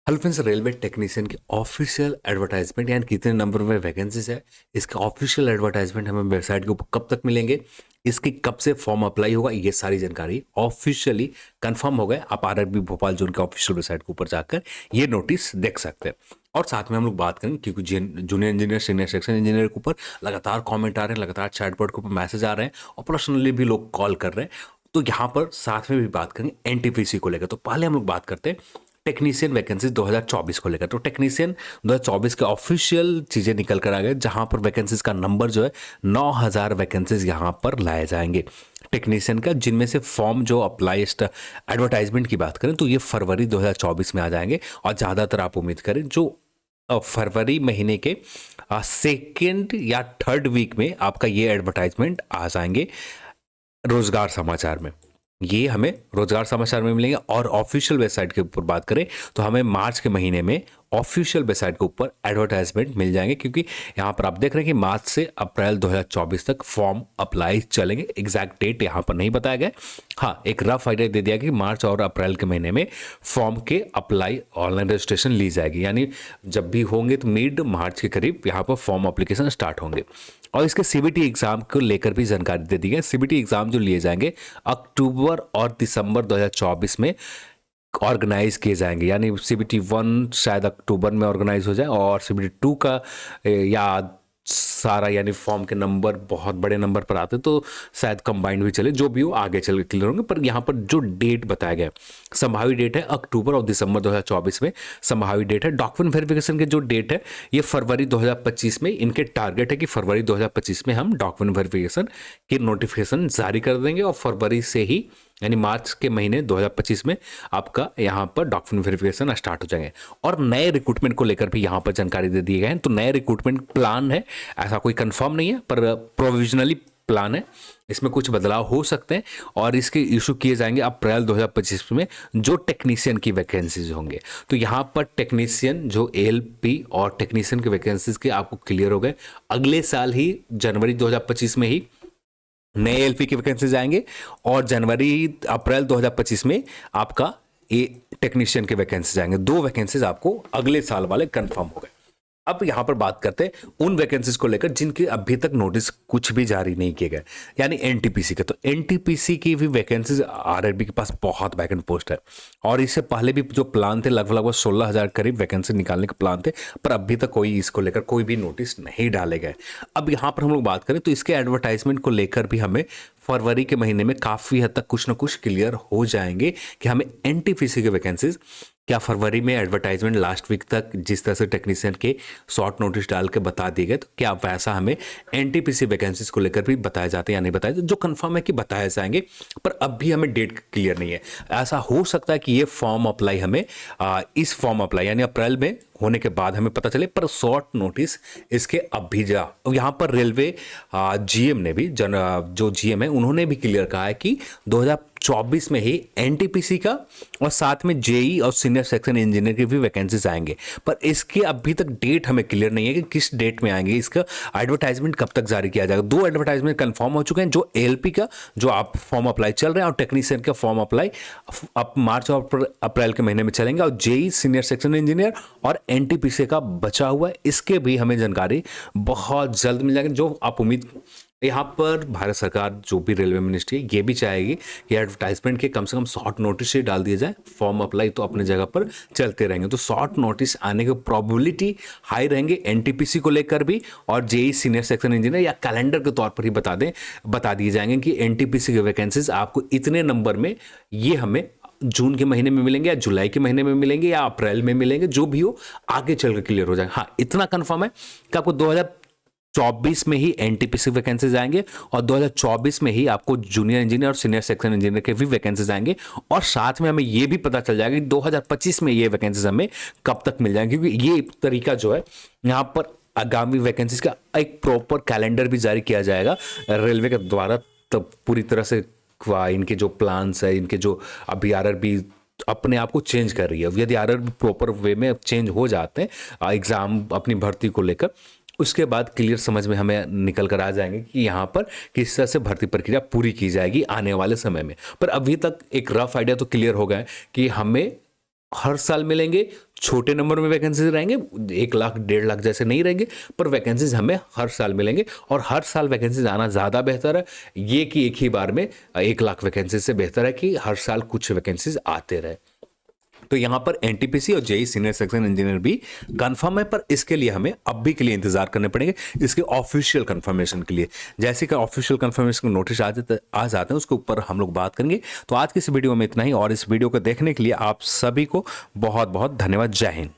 Hello friends, railway technician की official advertisement यानी कितने नंबर में वैकेंसीज है, इसका ऑफिशियल एडवर्टाइजमेंट हमें वेबसाइट के ऊपर कब तक मिलेंगे, इसकी कब से फॉर्म अप्लाई होगा, ये सारी जानकारी ऑफिशियली कंफर्म हो गए। आप आरआरबी भोपाल जोन के ऑफिशियल वेबसाइट के ऊपर जाकर ये नोटिस देख सकते हैं। और साथ में हम लोग बात करेंगे क्योंकि junior engineer senior section engineer के ऊपर लगातार कॉमेंट आ रहे हैं, लगातार चैटबॉट के ऊपर मैसेज आ रहे हैं और पर्सनली भी लोग कॉल कर रहे हैं। तो यहाँ पर साथ में भी बात करेंगे एनटीपीसी को लेकर। तो पहले हम लोग बात करते हैं टेक्नीशियन वैकेंसीज 2024 को लेकर। तो टेक्नीशियन 2024 के ऑफिशियल चीज़ें निकल कर आ गए, जहां पर वैकेंसीज का नंबर जो है 9000 वैकेंसीज यहां पर लाए जाएंगे टेक्नीशियन का, जिनमें से फॉर्म जो अप्लाई एडवर्टाइजमेंट की बात करें तो ये फरवरी 2024 में आ जाएंगे। और ज़्यादातर आप उम्मीद करें जो फरवरी महीने के सेकेंड या थर्ड वीक में आपका ये एडवर्टाइजमेंट आ जाएंगे रोजगार समाचार में। ये हमें रोजगार समाचार में मिलेंगे। और ऑफिशियल वेबसाइट के ऊपर बात करें तो हमें मार्च के महीने में ऑफिशियल वेबसाइट के ऊपर एडवर्टाइजमेंट मिल जाएंगे, क्योंकि यहाँ पर आप देख रहे हैं कि मार्च से अप्रैल 2024 तक फॉर्म अप्लाई चलेंगे। एग्जैक्ट डेट यहाँ पर नहीं बताया गया। हाँ, एक रफ आइडिया दे दिया कि मार्च और अप्रैल के महीने में फॉर्म के अप्लाई ऑनलाइन रजिस्ट्रेशन ली जाएगी, यानी जब भी होंगे तो मिड मार्च के करीब यहाँ पर फॉर्म अप्लीकेशन स्टार्ट होंगे। और इसके सीबीटी एग्जाम को लेकर भी जानकारी दे दी है। सीबीटी एग्जाम जो लिए जाएंगे अक्टूबर और दिसंबर 2024 में ऑर्गेनाइज किए जाएंगे, यानी सीबीटी 1 शायद अक्टूबर में ऑर्गेनाइज हो जाए और सीबीटी 2 का या सारा यानी फॉर्म के नंबर बहुत बड़े नंबर पर आते तो शायद कंबाइंड भी चले, जो भी हो आगे चल के क्लियर होंगे। पर यहाँ पर जो डेट बताया गया संभावित डेट है अक्टूबर और दिसंबर 2024 में संभावित डेट है। डॉक्यूमेंट वेरिफिकेशन के जो डेट है ये फरवरी 2025 में, इनके टारगेट है कि फरवरी 2025 में हम डॉक्यूमेंट वेरिफिकेशन की नोटिफिकेशन जारी कर देंगे और फरवरी से ही यानी मार्च के महीने 2025 में आपका यहाँ पर डॉक्यूमेंट वेरिफिकेशन स्टार्ट हो जाएंगे। और नए रिक्रूटमेंट को लेकर भी यहाँ पर जानकारी दे दिए गए हैं। तो नए रिक्रूटमेंट प्लान है, ऐसा कोई कंफर्म नहीं है पर प्रोविजनली प्लान है, इसमें कुछ बदलाव हो सकते हैं और इसके इशू किए जाएंगे अप्रैल 2025 में जो टेक्नीशियन की वैकेंसीज होंगे। तो यहाँ पर टेक्नीशियन जो एएलपी और टेक्नीशियन की वैकेंसीज के आपको क्लियर हो गए। अगले साल ही जनवरी 2025 में ही नए एलपी की वैकेंसीज आएंगे और जनवरी अप्रैल 2025 में आपका ये टेक्नीशियन के वैकेंसीज आएंगे। 2 वैकेंसीज आपको अगले साल वाले कंफर्म हो गए। अब यहां पर बात करते हैं उन वैकेंसीज को लेकर जिनके अभी तक नोटिस कुछ भी जारी नहीं किए गए, यानी एनटीपीसी के। तो एनटीपीसी की भी वैकेंसीज आरआरबी के पास बहुत वैकेंट पोस्ट है और इससे पहले भी जो प्लान थे लगभग 16,000 करीब वैकेंसी निकालने के प्लान थे, पर अभी तक कोई इसको लेकर कोई भी नोटिस नहीं डाले गए। अब यहां पर हम लोग बात करें तो इसके एडवर्टाइजमेंट को लेकर भी हमें फरवरी के महीने में काफ़ी हद तक कुछ ना कुछ क्लियर हो जाएंगे कि हमें एनटीपीसी के वैकेंसीज क्या फरवरी में एडवर्टाइजमेंट लास्ट वीक तक जिस तरह से टेक्नीशियन के शॉर्ट नोटिस डाल के बता दिए गए, तो क्या वैसा हमें एनटीपीसी वैकेंसीज को लेकर भी बताए जाते हैं या नहीं बताए जाते, जो कंफर्म है कि बताए जाएंगे। पर अब भी हमें डेट क्लियर नहीं है। ऐसा हो सकता है कि ये फॉर्म अप्लाई हमें इस फॉर्म अप्लाई यानी अप्रैल में होने के बाद हमें पता चले, पर शॉर्ट नोटिस इसके अब भी जा। यहाँ पर रेलवे जीएम ने भी जो जीएम है उन्होंने भी क्लियर कहा है कि 2024 में ही एनटीपीसी का और साथ में जेई और सीनियर सेक्शन इंजीनियर की भी वैकेंसीज आएंगे। पर इसके अभी तक डेट हमें क्लियर नहीं है कि किस डेट में आएंगे, इसका एडवर्टाइजमेंट कब तक जारी किया जाएगा। 2 एडवर्टाइजमेंट कंफर्म हो चुके हैं, जो एलपी का जो आप फॉर्म अप्लाई चल रहे हैं और टेक्नीशियन का फॉर्म अप्लाई अब मार्च और अप्रैल के महीने में चलेंगे। और जेई सीनियर सेक्शन इंजीनियर और एनटीपीसी का बचा हुआ है, इसके भी हमें जानकारी बहुत जल्द मिल जाएगी। जो आप उम्मीद यहाँ पर भारत सरकार जो भी रेलवे मिनिस्ट्री है ये भी चाहेगी कि एडवर्टाइजमेंट के कम से कम शॉर्ट नोटिस ही डाल दिया जाए। फॉर्म अप्लाई तो अपने जगह पर चलते रहेंगे, तो शॉर्ट नोटिस आने की प्रोबेबिलिटी हाई रहेंगे एनटीपीसी को लेकर भी और जेई सीनियर सेक्शन इंजीनियर, या कैलेंडर के तौर पर ही बता दिए जाएंगे कि एनटीपीसी के वैकेंसीज आपको इतने नंबर में ये हमें जून के महीने में मिलेंगे या जुलाई के महीने में मिलेंगे या अप्रैल में मिलेंगे, जो भी हो आगे चलकर क्लियर हो जाएगा। हाँ, इतना कंफर्म है कि आपको 2024 में ही एनटीपीसी वैकेंसीज आएंगे और 2024 में ही आपको जूनियर इंजीनियर और सीनियर सेक्शन इंजीनियर के भी वैकेंसीज आएंगे। और साथ में हमें यह भी पता चल जाएगा कि 2025 में ये वैकेंसीज हमें कब तक मिल जाएंगे, क्योंकि ये तरीका जो है यहाँ पर आगामी वैकेंसीज का एक प्रॉपर कैलेंडर भी जारी किया जाएगा रेलवे के द्वारा। तब पूरी तरह से इनके जो प्लान्स है, इनके जो अभी आरआरबी अपने आप को चेंज कर रही है, यदि आरआरबी प्रॉपर वे में चेंज हो जाते हैं एग्जाम अपनी भर्ती को लेकर, उसके बाद क्लियर समझ में हमें निकल कर आ जाएंगे कि यहाँ पर किस तरह से भर्ती प्रक्रिया पूरी की जाएगी आने वाले समय में। पर अभी तक एक रफ आइडिया तो क्लियर हो गया है कि हमें हर साल मिलेंगे, छोटे नंबर में वैकेंसीज रहेंगे, 1 लाख 1.5 लाख जैसे नहीं रहेंगे, पर वैकेंसीज हमें हर साल मिलेंगे और हर साल वैकेंसीज आना ज़्यादा बेहतर है ये कि एक ही बार में 1 लाख वैकेंसीज से बेहतर है कि हर साल कुछ वैकेंसीज आते रहे। तो यहाँ पर एनटीपीसी और जेई सीनियर सेक्शन इंजीनियर भी कंफर्म है, पर इसके लिए हमें अब भी के लिए इंतजार करने पड़ेंगे इसके ऑफिशियल कंफर्मेशन के लिए। जैसे कि ऑफिशियल कंफर्मेशन नोटिस आ जाते हैं उसके ऊपर हम लोग बात करेंगे। तो आज की इस वीडियो में इतना ही और इस वीडियो को देखने के लिए आप सभी को बहुत बहुत धन्यवाद। जय हिंद।